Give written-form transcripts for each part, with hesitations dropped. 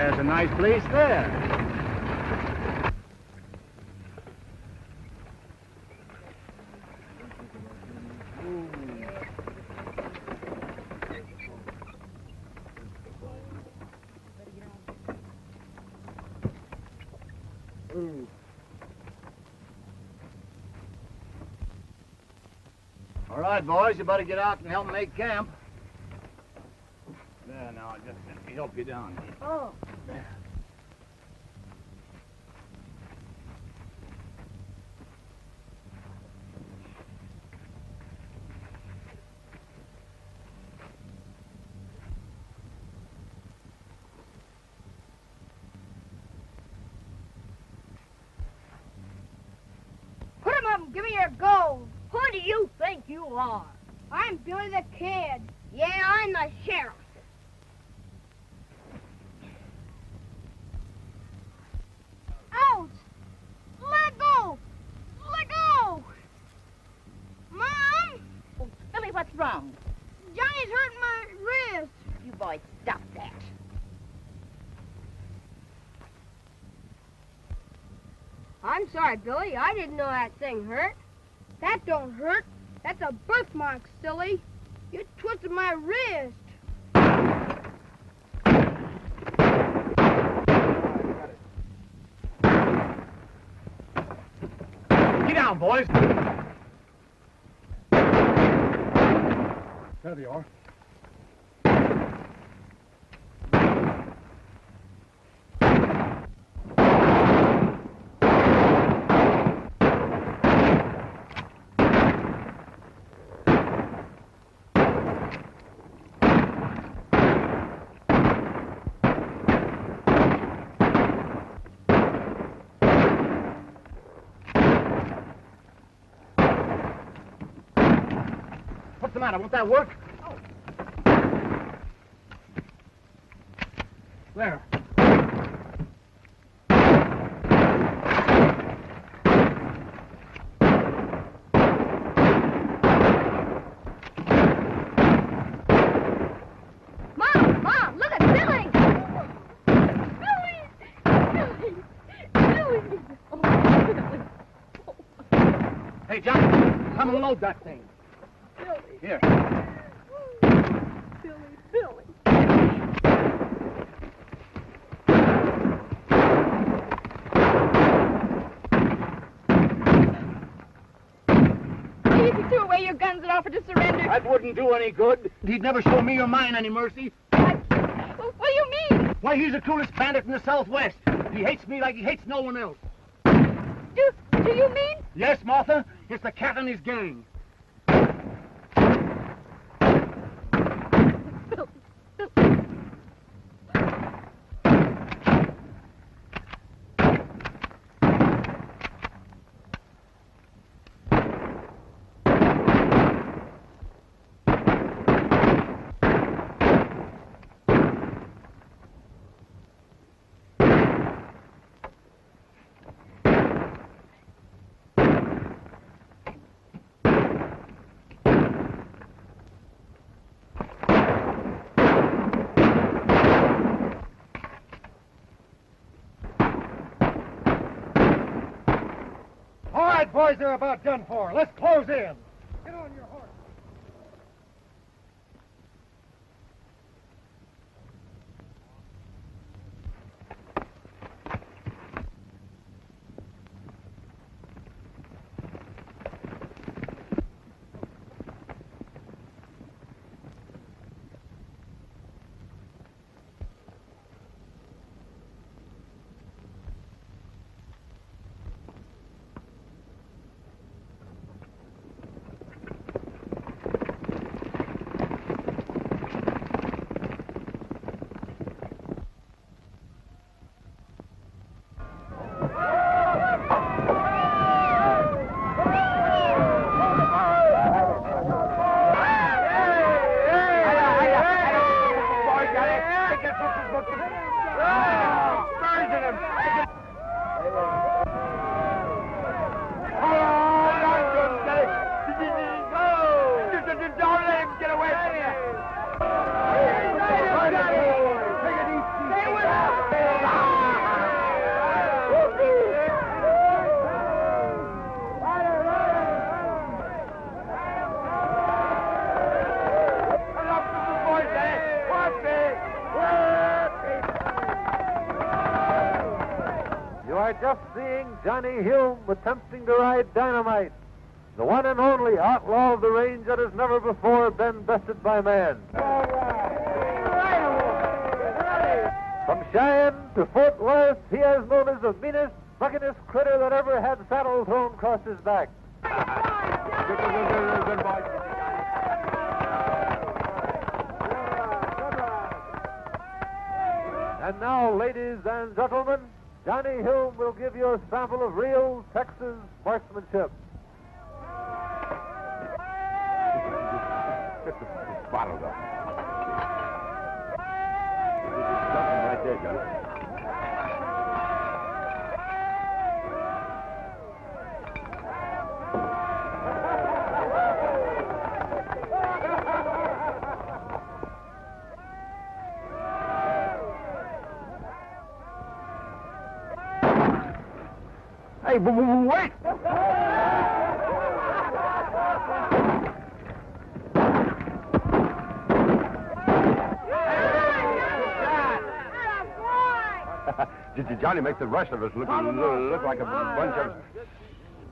There's a nice place there. All right, boys, you better get out and help make camp. There, now, just let me help you down. Oh. Put him up and give me your gold. Who do you think you are? I'm Billy the Kid. Yeah, I'm the sheriff. Ouch! Let go! Let go! Mom! Oh, Billy, what's wrong? Johnny's hurting my wrist. You boys stop that. I'm sorry, Billy. I didn't know that thing hurt. That don't hurt. That's a birthmark, silly. You twisted my wrist. Get down, boys. There they are. What's the matter? Won't that work? Oh. There. Mom, look at Billy. Billy. Hey, Johnny, come and load that thing. Here. Billy. If you threw away your guns and offered to surrender. That wouldn't do any good. He'd never show me or mine any mercy. What do you mean? Why, he's the coolest bandit in the Southwest. He hates me like he hates no one else. Do you mean? Yes, Martha, it's the cat and his gang. Boys, they're about done for. Let's close in. Get on your horse. just seeing Johnny Hume attempting to ride dynamite, the one and only outlaw of the range that has never before been bested by man. From Cheyenne to Fort Worth, he is known as the meanest, buckinest critter that ever had saddle thrown across his back. Good boy. And now, ladies and gentlemen, Johnny Hume will give you a sample of real Texas marksmanship. Bottled up. Something right there, Johnny. Hey, wait! Johnny makes the rest of us look like a bunch of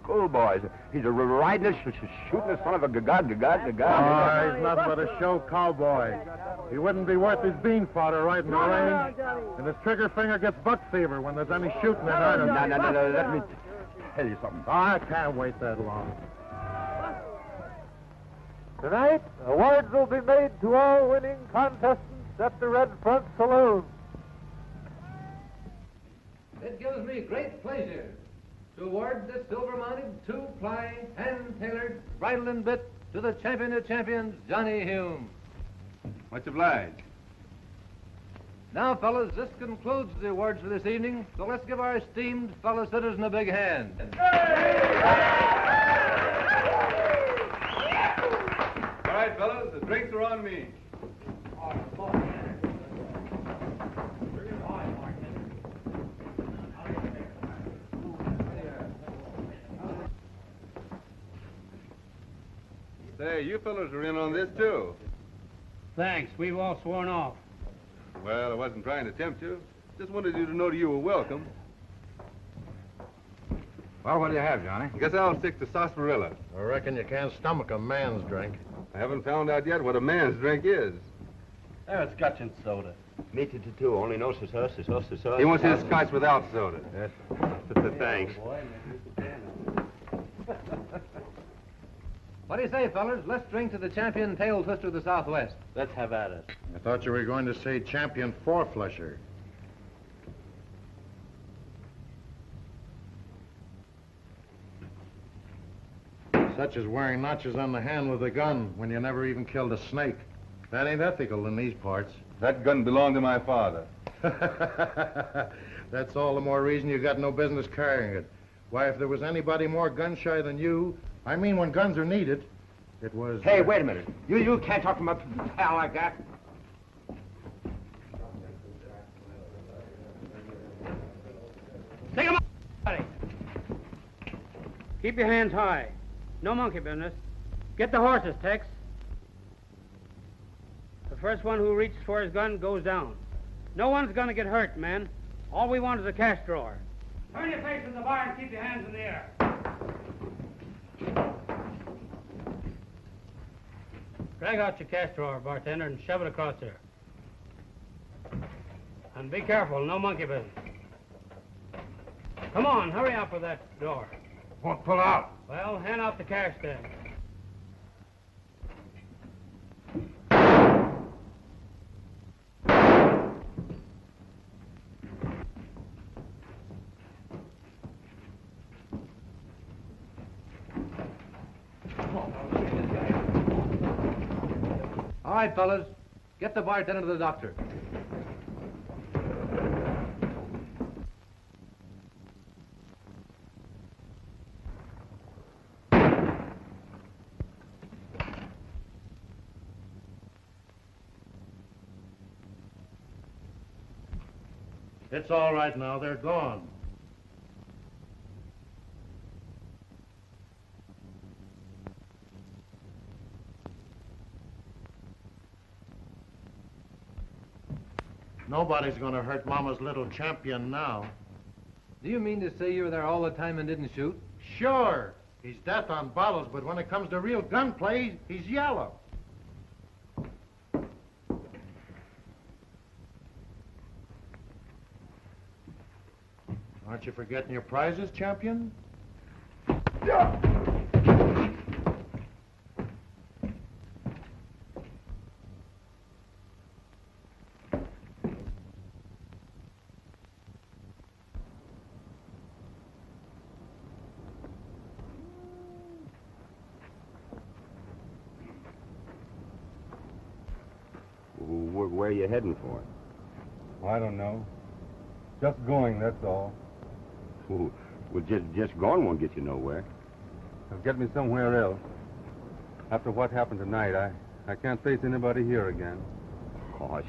schoolboys. He's riding us, shooting us son of a gagad. Oh, he's nothing but a show cowboy. He wouldn't be worth his bean fodder right in the range. And his trigger finger gets buck fever when there's any shooting in it. No, let me tell you something. Oh, I can't wait that long. Tonight, awards will be made to all winning contestants at the Red Front Saloon. It gives me great pleasure to award this silver-mounted, two-ply, hand-tailored bridle and bit to the champion of champions, Johnny Hume. Much obliged. Now, fellas, this concludes the awards for this evening, so let's give our esteemed fellow citizen a big hand. All right, fellas, the drinks are on me. Say, you fellas are in on this, too. Thanks. We've all sworn off. Well, I wasn't trying to tempt you. Just wanted you to know you were welcome. Well, what do you have, Johnny? I guess I'll stick to sarsaparilla. I reckon you can't stomach a man's drink. I haven't found out yet what a man's drink is. There, it's scotch and soda. Me too. Only no sauce. He wants his scotch without soda. Yes. Thanks. What do you say, fellas? Let's drink to the champion tail twister of the Southwest. Let's have at it. I thought you were going to say champion four-flusher. Such as wearing notches on the hand with a gun when you never even killed a snake. That ain't ethical in these parts. That gun belonged to my father. That's all the more reason you got no business carrying it. Why, if there was anybody more gun-shy than you, I mean when guns are needed, it was... Hey, wait a minute. You can't talk to my pal like that. Take him up, buddy. Keep your hands high. No monkey business. Get the horses, Tex. The first one who reaches for his gun goes down. No one's gonna get hurt, men. All we want is a cash drawer. Turn your face in the bar and keep your hands in the air. Drag out your cash drawer, bartender, and shove it across here. And be careful, no monkey business. Come on, hurry up with that door. Won't pull out. Well, hand out the cash then. All right, fellas, get the bartender to the doctor. It's all right now. They're gone. Nobody's going to hurt Mama's little champion now. Do you mean to say you were there all the time and didn't shoot? Sure. He's death on bottles, but when it comes to real gunplay, he's yellow. Aren't you forgetting your prizes, champion? Where are you heading for? I don't know. Just going, that's all. Well, just going won't get you nowhere. It'll get me somewhere else. After what happened tonight, I can't face anybody here again. Oh,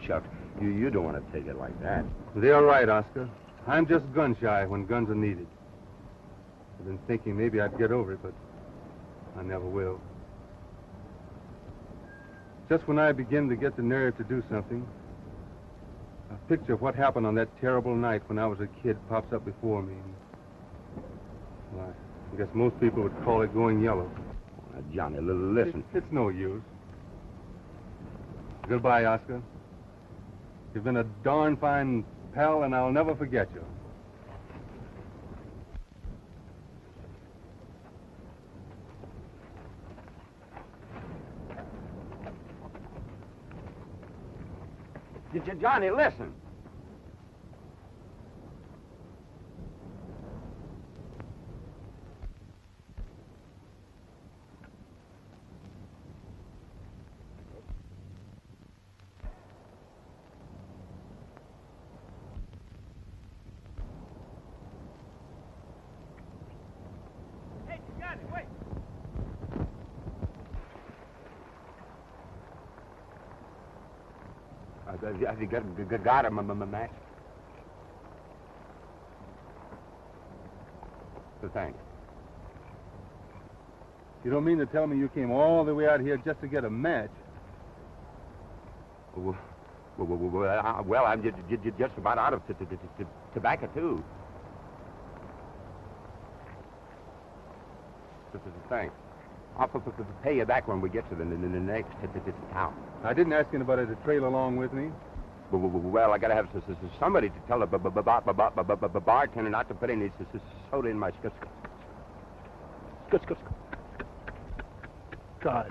shucks. You don't want to take it like that. They're right, Oscar. I'm just gun-shy when guns are needed. I've been thinking maybe I'd get over it, but I never will. Just when I begin to get the nerve to do something, a picture of what happened on that terrible night when I was a kid pops up before me. Well, I guess most people would call it going yellow. Johnny, listen. It's no use. Goodbye, Oscar. You've been a darn fine pal, and I'll never forget you. Johnny, listen. Hey, Johnny, wait. Have you got him, Mack? So thanks. You don't mean to tell me you came all the way out here just to get a match? Well, I'm just about out of tobacco, too. Thanks. I'll pay you back when we get to the next town. I didn't ask anybody to trail along with me. Well, I gotta have somebody to tell the bartender not to put any soda in my Scotch.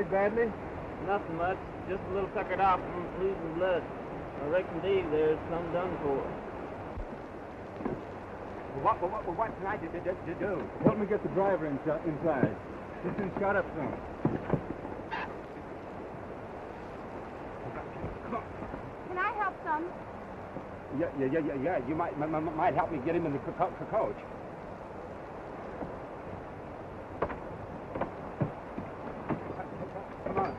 hurt badly? Nothing much. Just a little tuckered off from losing blood. I reckon Dave there's some done for. What can I do? Help me get the driver inside. He's been shot up some. Can I help some? Yeah. You might help me get him in the coach. Come on.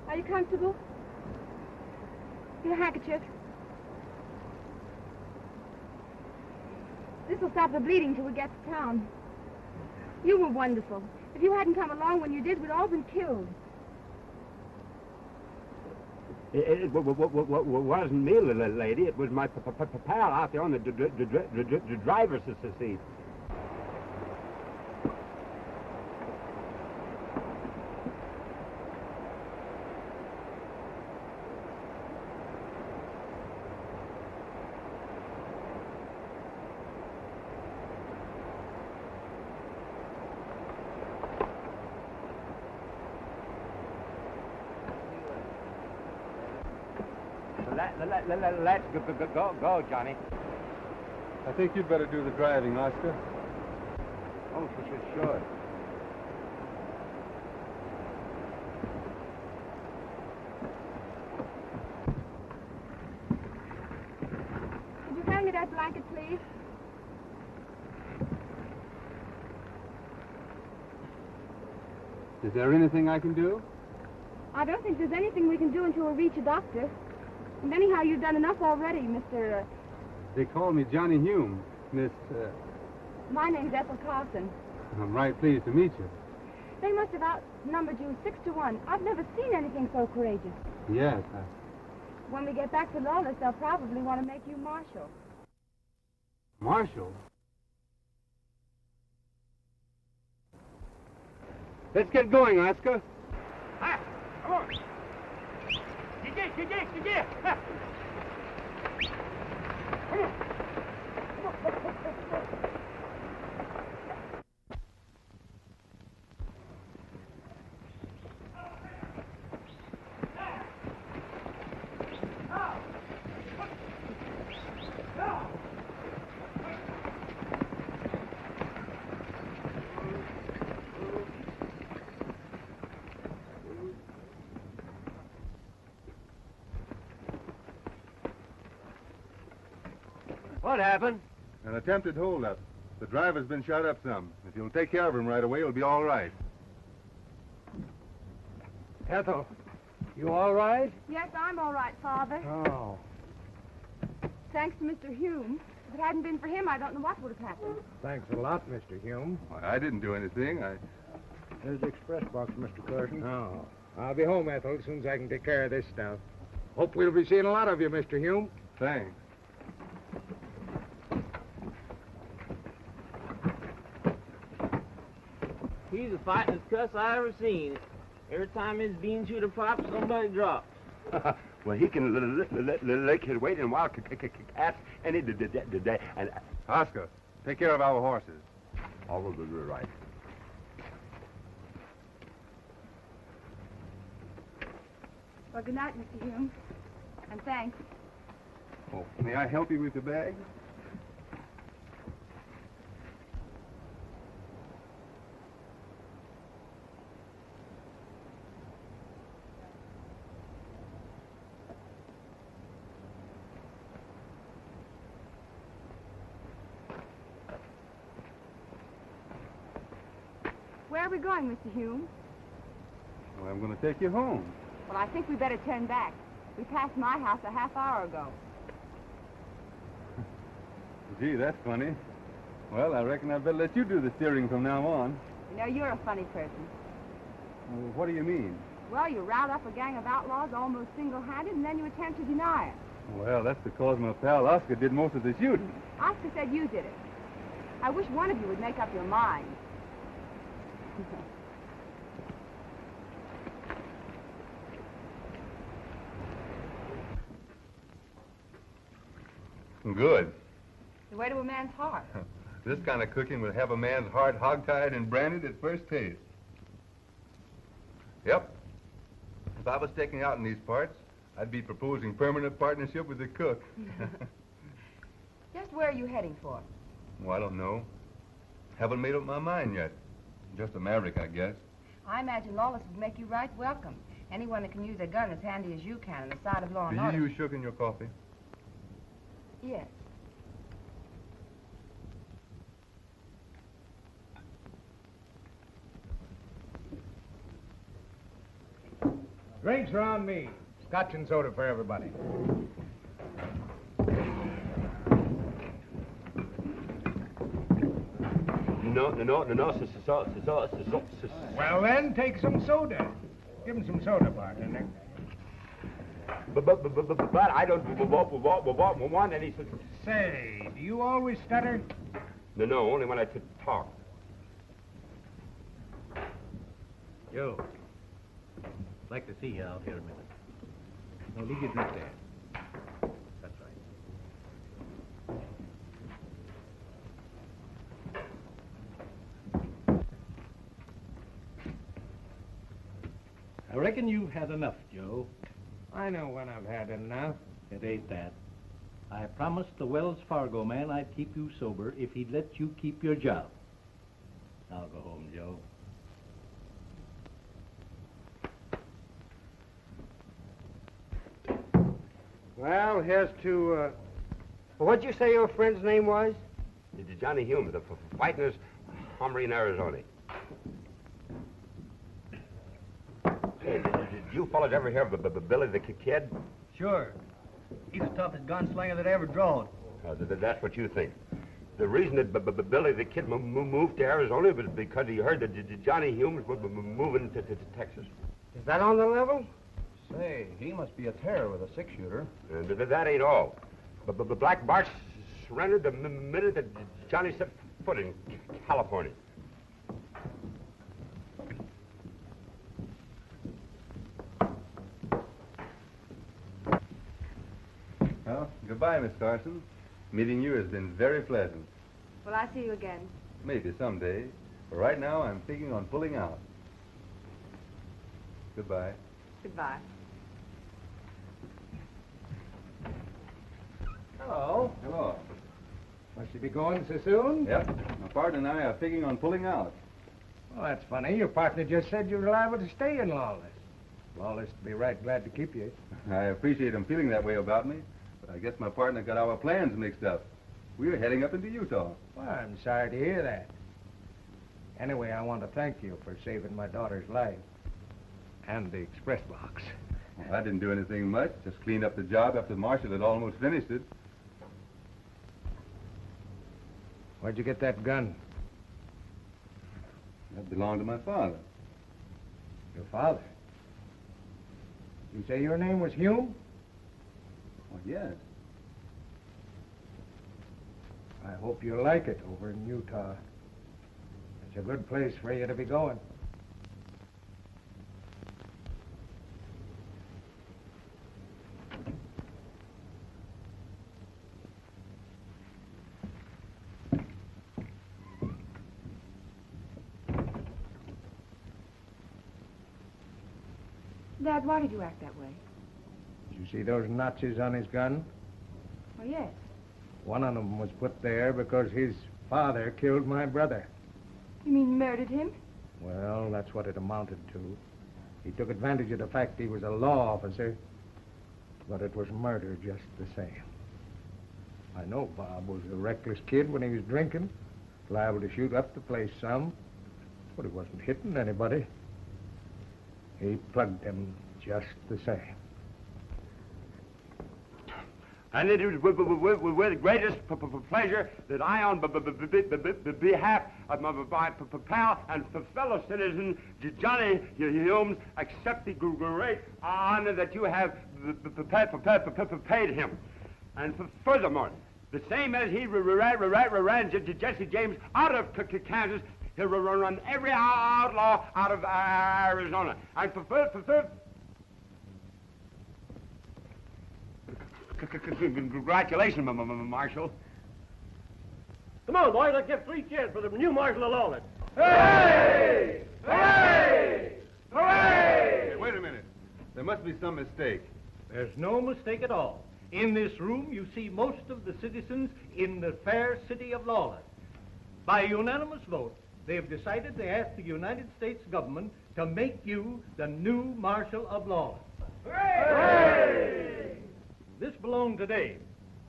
Are you comfortable? Get a handkerchief. This will stop the bleeding till we get to town. You were wonderful. If you hadn't come along when you did, we'd all been killed. It wasn't me, little lady. It was my pal out there on the driver's seat. Let's go, Johnny. I think you'd better do the driving, Oscar. Oh, sure. Could you hand me that blanket, please? Is there anything I can do? I don't think there's anything we can do until we reach a doctor. And anyhow, you've done enough already, Mr. They call me Johnny Hume, Miss... My name's Ethel Carson. I'm right pleased to meet you. They must have outnumbered you 6-1. I've never seen anything so courageous. Yes, When we get back to Lawless, they'll probably want to make you marshal. Marshal? Let's get going, Oscar. Ah, come on. Get. Come on. What happened? An attempted holdup. The driver's been shot up some. If you'll take care of him right away, he'll be all right. Ethel, you all right? Yes, I'm all right, Father. Oh. Thanks to Mr. Hume. If it hadn't been for him, I don't know what would have happened. Thanks a lot, Mr. Hume. Why, I didn't do anything. There's the express box, Mr. Carson. Oh. I'll be home, Ethel, as soon as I can take care of this stuff. Hope we'll be seeing a lot of you, Mr. Hume. Thanks. He's the fightingest cuss I ever seen. Every time his bean shooter pops, somebody drops. Well, he can lick his weight in wild cats any day. And Oscar, take care of our horses. all of them are right. Well, good night, Mr. Hume. And thanks. Oh, may I help you with the bag? Where are we going, Mr. Hume? Well, I'm going to take you home. Well, I think we better turn back. We passed my house a half hour ago. Gee, that's funny. Well, I reckon I'd better let you do the steering from now on. You know, you're a funny person. Well, what do you mean? Well, you riled up a gang of outlaws almost single-handed, and then you attempt to deny it. Well, that's because my pal Oscar did most of the shooting. Oscar said you did it. I wish one of you would make up your mind. Good. The way to a man's heart. This kind of cooking would have a man's heart hogtied and branded at first taste. Yep. If I was taking out in these parts, I'd be proposing permanent partnership with the cook. Just where are you heading for? Well, I don't know. Haven't made up my mind yet. Just a maverick, I guess. I imagine Lawless would make you right welcome. Anyone that can use a gun as handy as you can on the side of law and Do order. you use sugar in your coffee? Yes. Drinks are on me. Scotch and soda for everybody. No. Well, then, take some soda. Give him some soda, bartender. But I don't want any... Say, do you always stutter? No, only when I talk. Joe, I'd like to see you out here a minute. Now, leave your drink there. That's right. I reckon you've had enough, Joe. I know when I've had enough. It ain't that. I promised the Wells Fargo man I'd keep you sober if he'd let you keep your job. Now go home, Joe. Well, here's to, what'd you say your friend's name was? Johnny Hume, the fightingest hombre in Arizona. Hey, did you fellas ever hear of Billie the Kid? Sure. He's the toughest gunslinger that ever drawed. That's what you think. The reason that Billie the Kid moved to Arizona was because he heard that Johnny Hume was moving to Texas. Is that on the level? Say, he must be a terror with a six-shooter. And that ain't all. But Black Bart surrendered the minute that Johnny set foot in California. Well, goodbye, Miss Carson. Meeting you has been very pleasant. Will I see you again? Maybe someday. But right now, I'm thinking on pulling out. Goodbye. Goodbye. Hello. Hello. Must you be going so soon? Yep. My partner and I are thinking on pulling out. Well, that's funny. Your partner just said you were liable to stay in Lawless. Lawless would be right glad to keep you. I appreciate him feeling that way about me, but I guess my partner got our plans mixed up. We were heading up into Utah. Well, I'm sorry to hear that. Anyway, I want to thank you for saving my daughter's life. And the express box. Well, I didn't do anything much. Just cleaned up the job after Marshall had almost finished it. Where'd you get that gun? That belonged to my father. Your father? You say your name was Hume? Oh, yes. I hope you like it over in Utah. It's a good place for you to be going. Dad, why did you act that way? Did you see those notches on his gun? Oh, yes. One of them was put there because his father killed my brother. You mean murdered him? Well, that's what it amounted to. He took advantage of the fact he was a law officer, but it was murder just the same. I know Bob was a reckless kid when he was drinking, liable to shoot up the place some, but he wasn't hitting anybody. He plugged them just the same. And it is with the greatest pleasure that I, on behalf of my pal and fellow citizen Johnny Hume, accept the great honor that you have paid him. And furthermore, the same as he ran Jesse James out of Kansas, he'll run every outlaw out of Arizona. And Congratulations, Marshal. Come on, boys, let's give 3 cheers for the new Marshal of Lawless. Hooray! Hooray! Hooray! Hey, wait a minute. There must be some mistake. There's no mistake at all. In this room, you see most of the citizens in the fair city of Lawless. By unanimous vote, they have decided to ask the United States government to make you the new Marshal of Lawless. Hooray! This belonged today,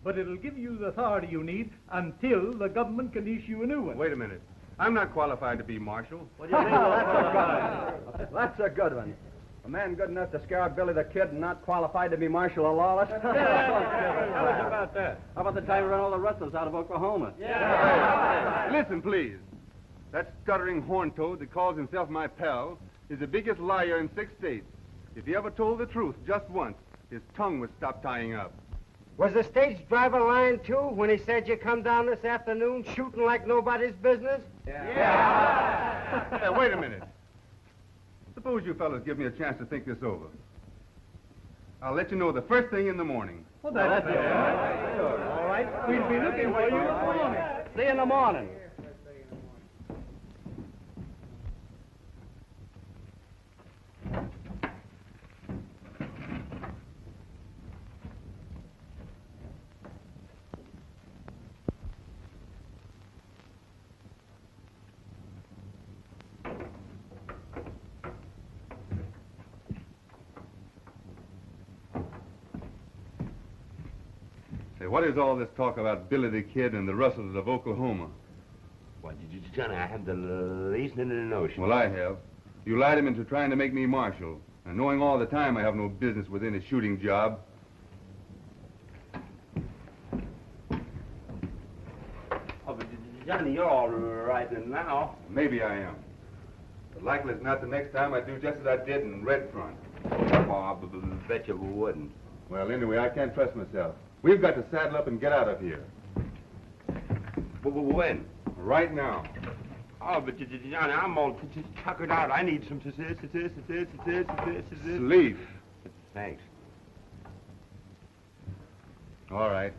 but it'll give you the authority you need until the government can issue a new one. Wait a minute. I'm not qualified to be marshal. What do you mean? That's a good one. A man good enough to scare Billy the Kid and not qualified to be Marshal of Lawless? Tell us about that. How about the time we run all the rustlers out of Oklahoma? Listen, please. That stuttering horn-toad that calls himself my pal is the biggest liar in 6 states. If he ever told the truth just once, his tongue would stop tying up. Was the stage driver lying, too, when he said you come down this afternoon shooting like nobody's business? Hey, wait a minute. Suppose you fellas give me a chance to think this over. I'll let you know the first thing in the morning. Well, that's it. All right. We'll be looking for you in the morning. See you in the morning. Say, what is all this talk about Billy the Kid and the rustlers of Oklahoma? Why, Johnny, I have the least notion. Well, I have. You lied him into trying to make me marshal, and knowing all the time I have no business within a shooting job. Oh, but Johnny, you're all right now. Maybe I am. But likely it's not the next time I do just as I did in Red Front. Oh, I bet you wouldn't. Well, anyway, I can't trust myself. We've got to saddle up and get out of here. When? Right now. Oh, but Johnny, I'm all tuckered out. I need some Sleep. Thanks. All right.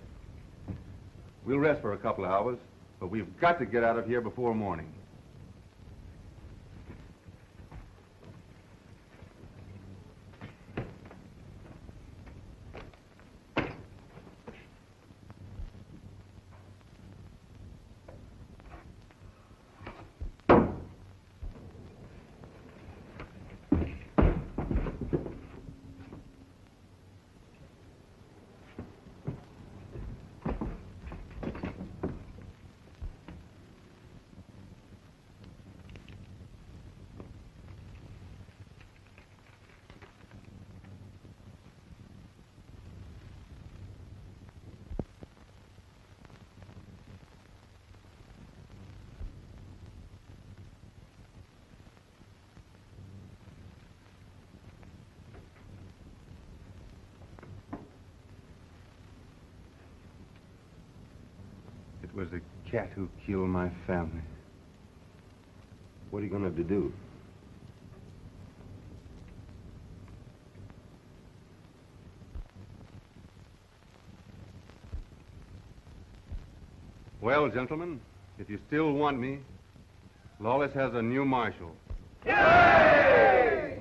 We'll rest for a couple of hours, but we've got to get out of here before morning. It was the cat who killed my family. What are you going to have to do? Well, gentlemen, if you still want me, Lawless has a new marshal. Yay!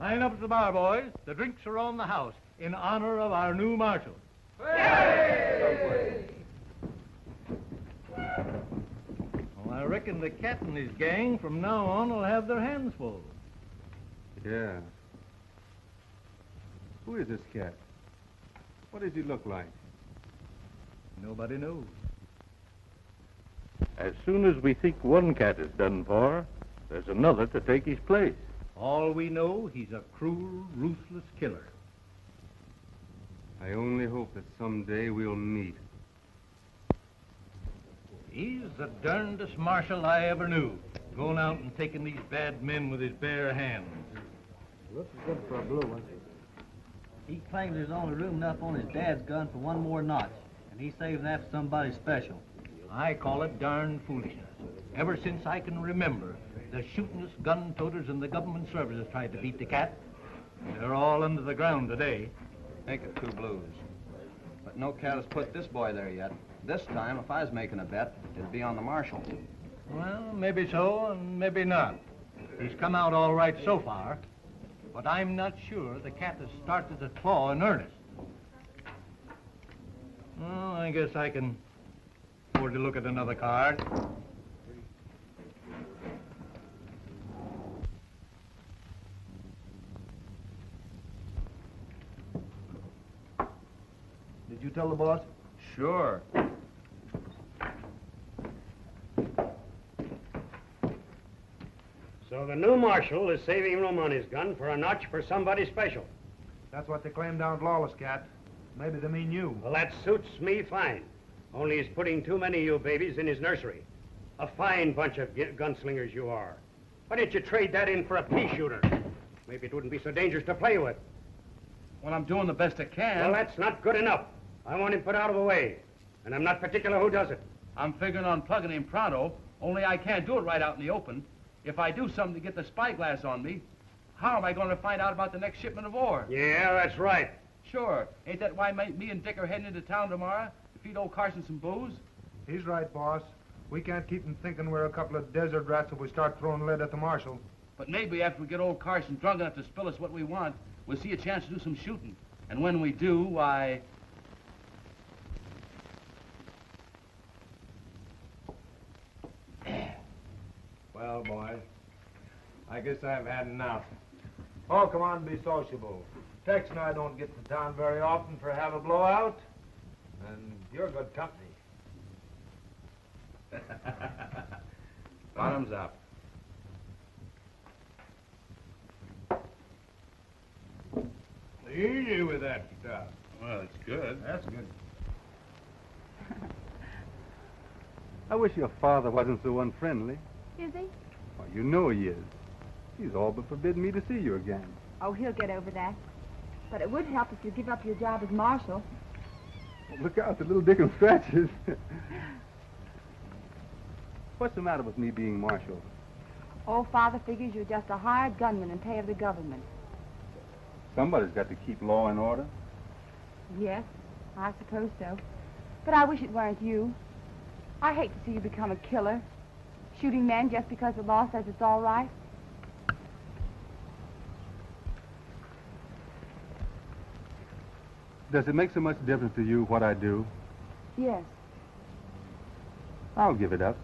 Line up at the bar, boys. The drinks are on the house in honor of our new marshal. Yay! Well, I reckon the cat and his gang from now on will have their hands full. Yeah. Who is this cat? What does he look like? Nobody knows. As soon as we think one cat is done for, there's another to take his place. All we know, he's a cruel, ruthless killer. I only hope that someday we'll meet. He's the darndest marshal I ever knew, going out and taking these bad men with his bare hands. Looks good for a blue one. He claims there's only room enough on his dad's gun for one more notch, and he's saving that for somebody special. I call it darn foolishness. Ever since I can remember, The shootingest gun toters in the government services tried to beat the cat. They're all under the ground today. Make it 2 blues. But no cat has put this boy there yet. This time, if I was making a bet, it'd be on the marshal. Well, maybe so and maybe not. He's come out all right so far, but I'm not sure the cat has started to claw in earnest. Well, I guess I can afford to look at another card. Did you tell the boss? Sure. So the new marshal is saving room on his gun for a notch for somebody special. That's what they claim down at Lawless, Cat. Maybe they mean you. Well, that suits me fine. Only he's putting too many of you babies in his nursery. A fine bunch of gunslingers you are. Why didn't you trade that in for a pea shooter? Maybe it wouldn't be so dangerous to play with. Well, I'm doing the best I can. Well, that's not good enough. I want him put out of the way. And I'm not particular who does it. I'm figuring on plugging him pronto, only I can't do it right out in the open. If I do something to get the spyglass on me, how am I going to find out about the next shipment of ore? Yeah, that's right. Sure. Ain't that why me and Dick are heading into town tomorrow to feed old Carson some booze? He's right, boss. We can't keep him thinking we're a couple of desert rats if we start throwing lead at the marshal. But maybe after we get old Carson drunk enough to spill us what we want, we'll see a chance to do some shooting. And when we do, why... Well, boys, I guess I've had enough. Oh, come on, be sociable. Tex and I don't get to town very often for have a blowout, and you're good company. Bottoms up. Easy with that stuff. Well, it's good. That's good. I wish your father wasn't so unfriendly. Is he? Well, you know he is. He's all but forbidden me to see you again. Oh, he'll get over that. But it would help if you give up your job as marshal. Well, look out, the little Dickens scratches. What's the matter with me being marshal? Old father figures you're just a hired gunman in pay of the government. Somebody's got to keep law and order. Yes, I suppose so. But I wish it weren't you. I hate to see you become a killer, shooting men just because the law says it's all right. Does it make so much difference to you what I do? Yes. I'll give it up.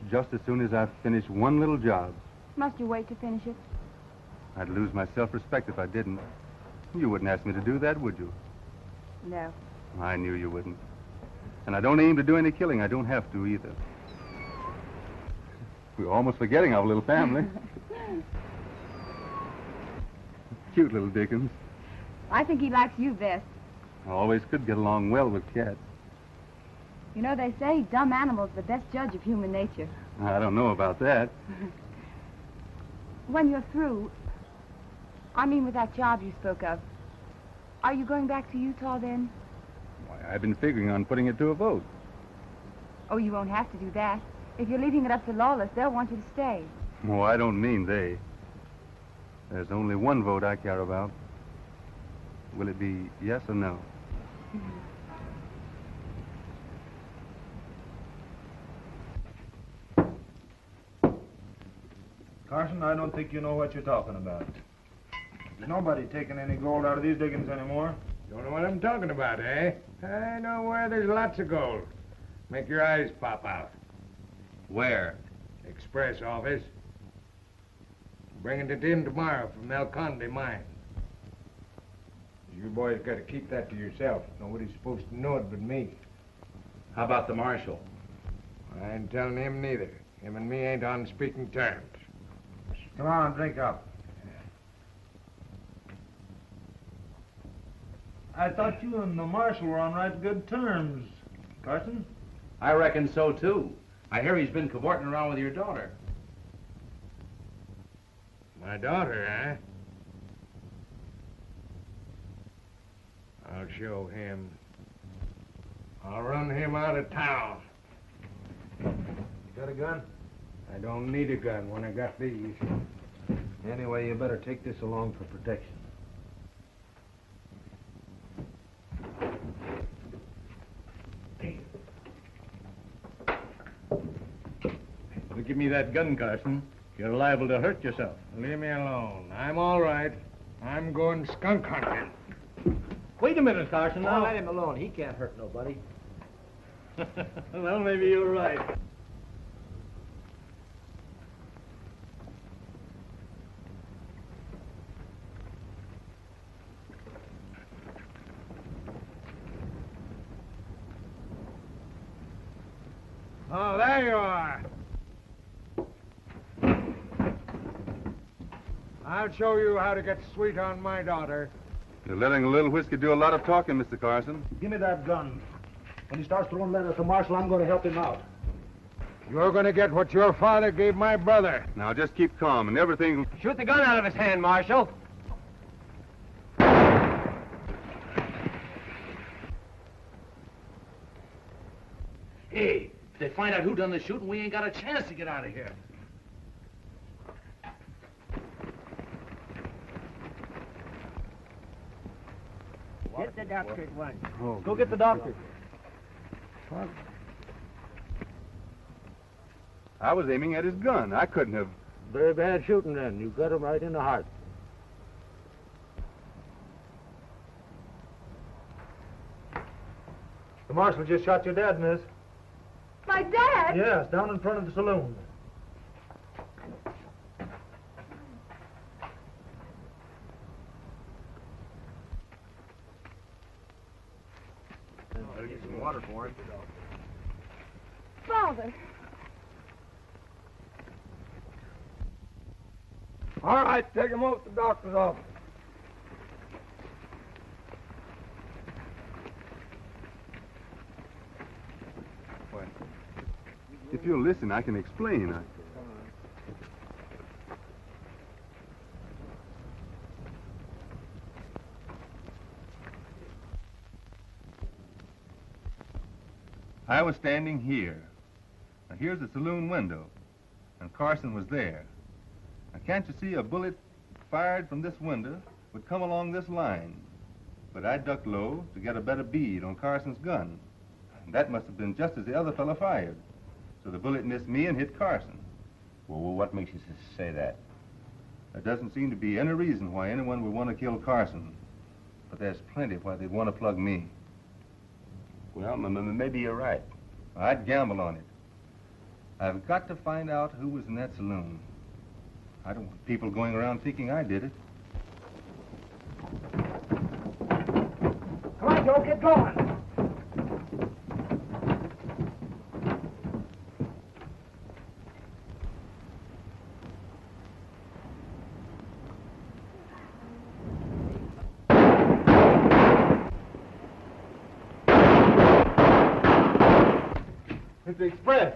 Just as soon as I finish one little job. Must you wait to finish it? I'd lose my self-respect if I didn't. You wouldn't ask me to do that, would you? No. I knew you wouldn't. And I don't aim to do any killing. I don't have to either. We're almost forgetting our little family. Cute little Dickens. I think he likes you best. I always could get along well with cats. You know, they say dumb animals are the best judge of human nature. I don't know about that. When you're through, I mean with that job you spoke of, are you going back to Utah then? Why, I've been figuring on putting it to a vote. Oh, you won't have to do that. If you're leaving it up to Lawless, they'll want you to stay. Oh, I don't mean they. There's only one vote I care about. Will it be yes or no? Carson, I don't think you know what you're talking about. There's nobody taking any gold out of these diggings anymore. Don't know what I'm talking about, eh? I know where there's lots of gold. Make your eyes pop out. Where? Express office. Bringing it in tomorrow from El Conde mine. You boys got to keep that to yourself. Nobody's supposed to know it but me. How about the marshal? I ain't telling him neither. Him and me ain't on speaking terms. Come on, drink up. I thought you and the marshal were on right good terms, Carson. I reckon so, too. I hear he's been cavorting around with your daughter. My daughter, eh? I'll show him. I'll run him out of town. Got a gun? I don't need a gun when I got these. Anyway, you better take this along for protection. Give me that gun, Carson. You're liable to hurt yourself. Leave me alone. I'm all right. I'm going skunk hunting. Wait a minute, Carson. Now Now, let him alone. He can't hurt nobody. well, maybe you're right. Oh, there you are. I'll show you how to get sweet on my daughter. You're letting a little whiskey do a lot of talking, Mr. Carson. Give me that gun. When he starts throwing letters to Marshal, I'm going to help him out. You're going to get what your father gave my brother. Now, just keep calm and everything... Shoot the gun out of his hand, Marshal. Hey, if they find out who done the shooting, we ain't got a chance to get out of here. Get the doctor at once. Oh, Go get the doctor. What? I was aiming at his gun. I couldn't have... Very bad shooting then. You got him right in the heart. The marshal just shot your dad, miss. My dad? Yes, down in front of the saloon. Better get some water for him. Father. All right, take him over to the doctor's office. If you'll listen, I can explain. I was standing here. Now, here's the saloon window, and Carson was there. Now, can't you see a bullet fired from this window would come along this line? But I ducked low to get a better bead on Carson's gun. And that must have been just as the other fellow fired. So the bullet missed me and hit Carson. Well, what makes you say that? There doesn't seem to be any reason why anyone would want to kill Carson. But there's plenty why they'd want to plug me. Well, maybe you're right. I'd gamble on it. I've got to find out who was in that saloon. I don't want people going around thinking I did it. Come on, Joe, get going. It's the express.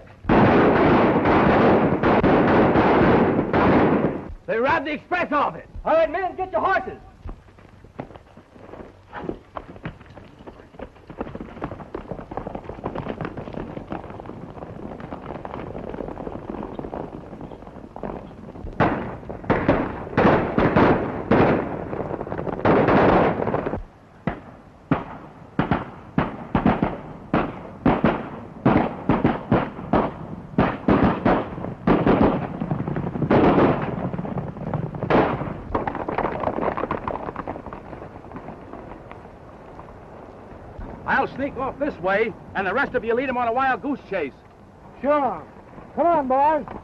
They robbed the express of it. All right, men, get your horses. I'll sneak off this way, and the rest of you lead him on a wild goose chase. Sure. Come on, boys.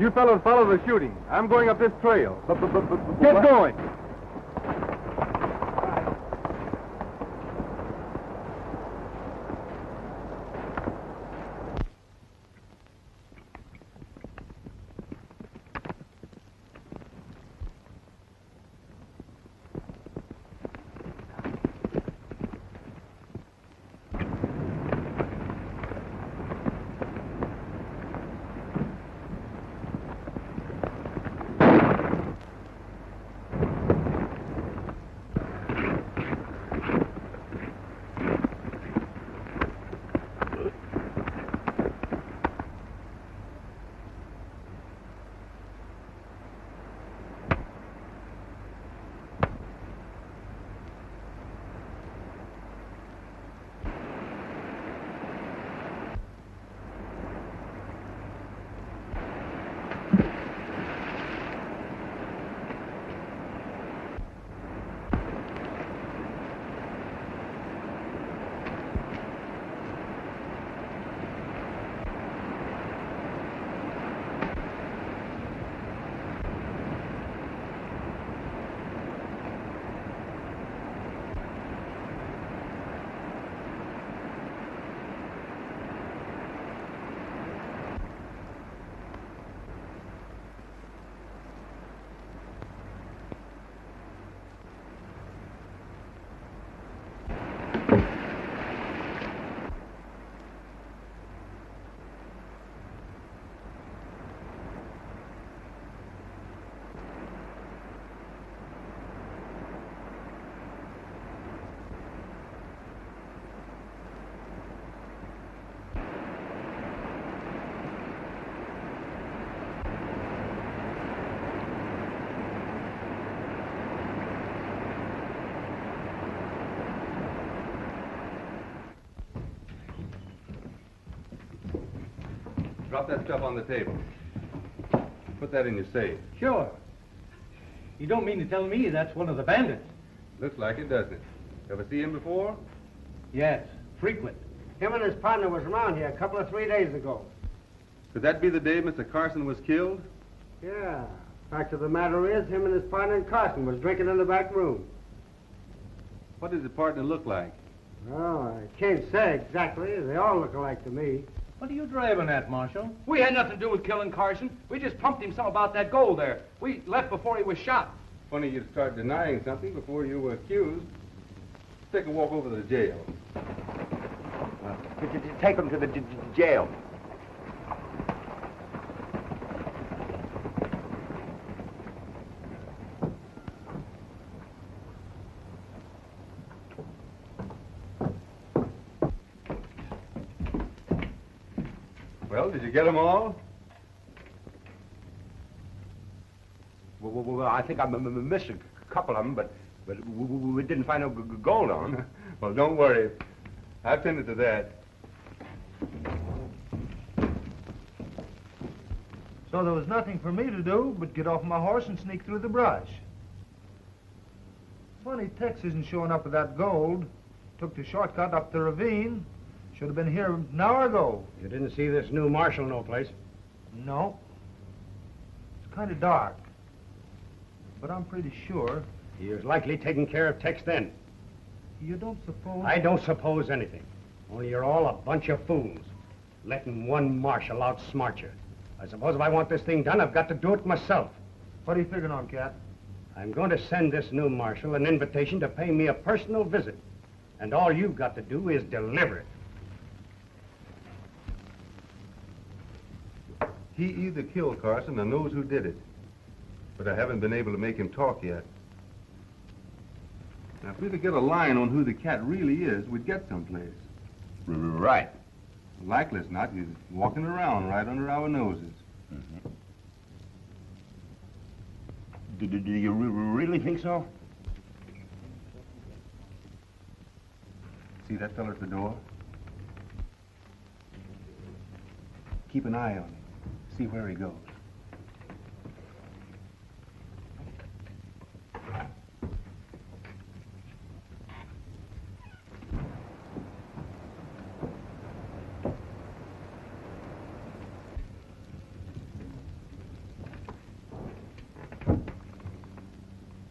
You fellows follow the shooting. I'm going up this trail. Get going. Drop that stuff on the table. Put that in your safe. Sure. You don't mean to tell me that's one of the bandits? Looks like it, doesn't it? Ever see him before? Yes, frequent. Him and his partner was around here a couple of 3 days ago. Could that be the day Mr. Carson was killed? Yeah. Fact of the matter is, him and his partner and Carson was drinking in the back room. What does the partner look like? Oh, I can't say exactly. They all look alike to me. What are you driving at, Marshal? We had nothing to do with killing Carson. We just pumped him some about that gold there. We left before he was shot. Funny you'd start denying something before you were accused. Take a walk over to the jail. Take him to the jail. Well, did you get them all? Well, I think I missed a couple of them, but we didn't find no gold on them. Well, don't worry. I've tended to that. So there was nothing for me to do but get off my horse and sneak through the brush. Funny Tex isn't showing up with that gold. Took the shortcut up the ravine. Should have been here an hour ago. You didn't see this new marshal no place? No. It's kind of dark. But I'm pretty sure. He was likely taking care of Tex then. You don't suppose... I don't suppose anything. Only you're all a bunch of fools. Letting one marshal outsmart you. I suppose if I want this thing done, I've got to do it myself. What are you figuring on, Cat? I'm going to send this new marshal an invitation to pay me a personal visit. And all you've got to do is deliver it. He either killed Carson or knows who did it. But I haven't been able to make him talk yet. Now, if we could get a line on who the cat really is, we'd get someplace. Right. Likely as not, he's walking around right under our noses. Mm-hmm. Do you really think so? See that fella at the door? Keep an eye on him. See where he goes.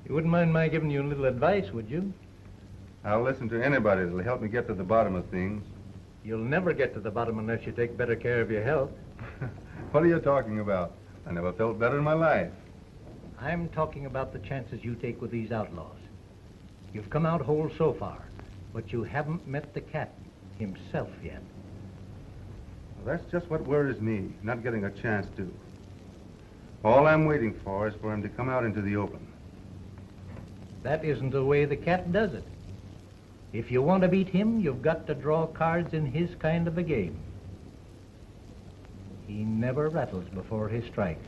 You wouldn't mind my giving you a little advice, would you? I'll listen to anybody that'll help me get to the bottom of things. You'll never get to the bottom unless you take better care of your health. What are you talking about? I never felt better in my life. I'm talking about the chances you take with these outlaws. You've come out whole so far, but you haven't met the cat himself yet. Well, that's just what worries me, not getting a chance to. All I'm waiting for is for him to come out into the open. That isn't the way the cat does it. If you want to beat him, you've got to draw cards in his kind of a game. He never rattles before he strikes.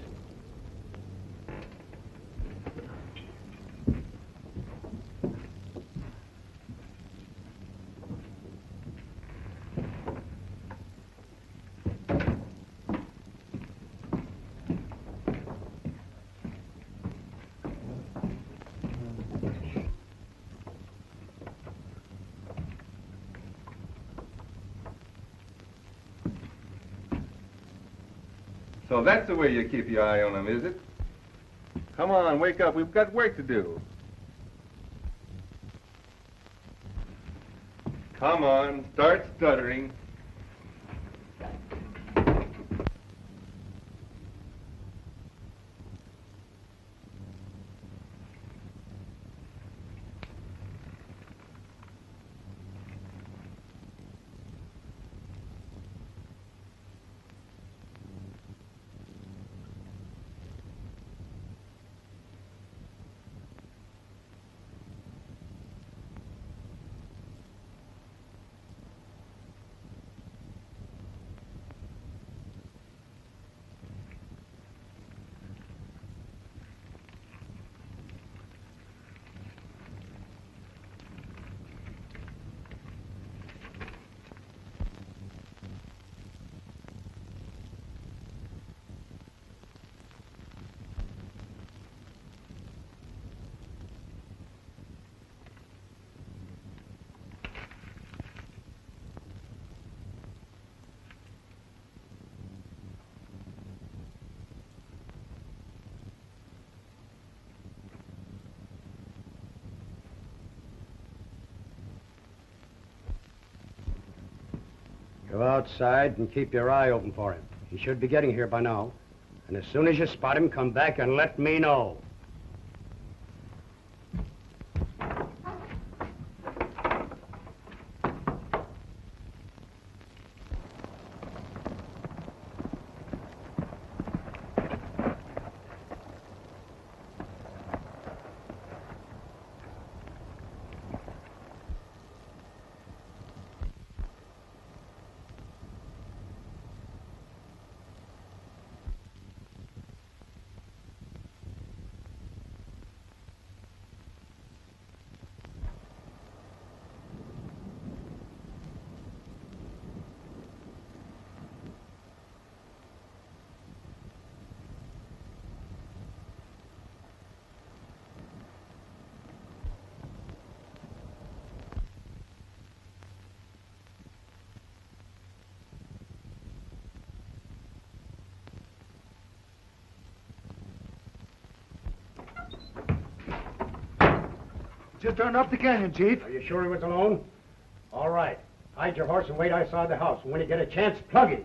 So that's the way you keep your eye on him, is it? Come on, wake up. We've got work to do. Come on, start stuttering. Go outside and keep your eye open for him. He should be getting here by now. And as soon as you spot him, come back and let me know. Just turned up the canyon, Chief. Are you sure he was alone? All right. Hide your horse and wait outside the house. And when you get a chance, plug him.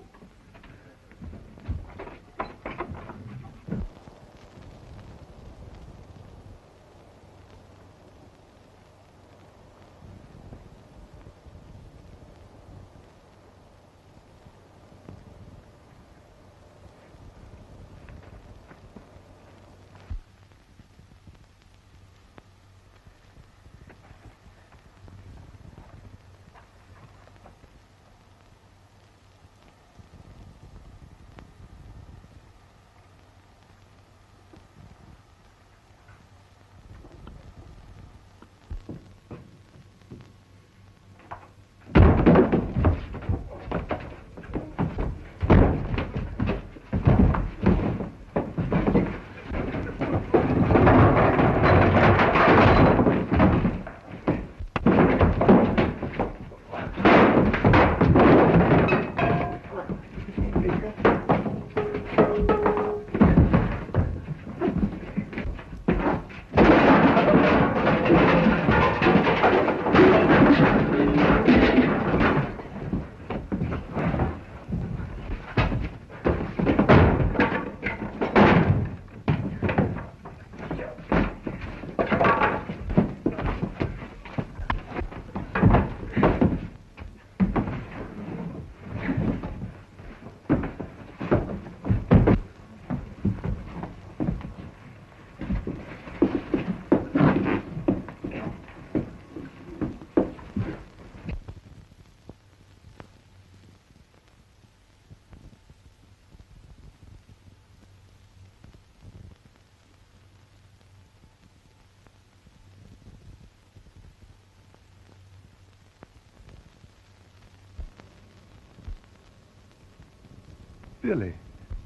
Billie,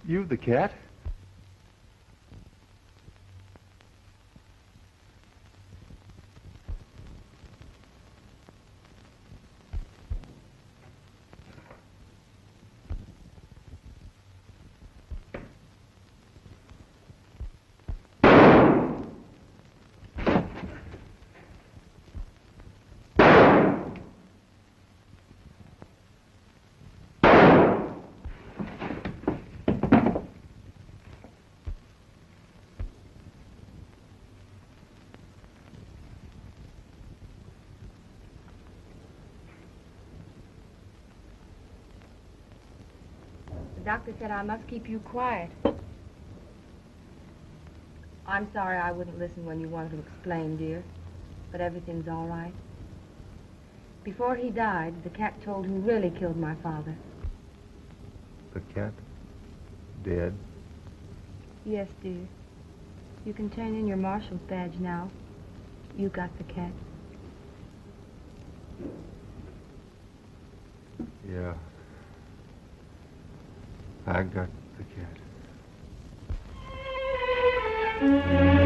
you the cat? The doctor said I must keep you quiet. I'm sorry I wouldn't listen when you wanted to explain, dear, but everything's all right. Before he died, the cat told who really killed my father. The cat? Dead? Yes, dear. You can turn in your marshal's badge now. You got the cat. Yeah. I got the cat.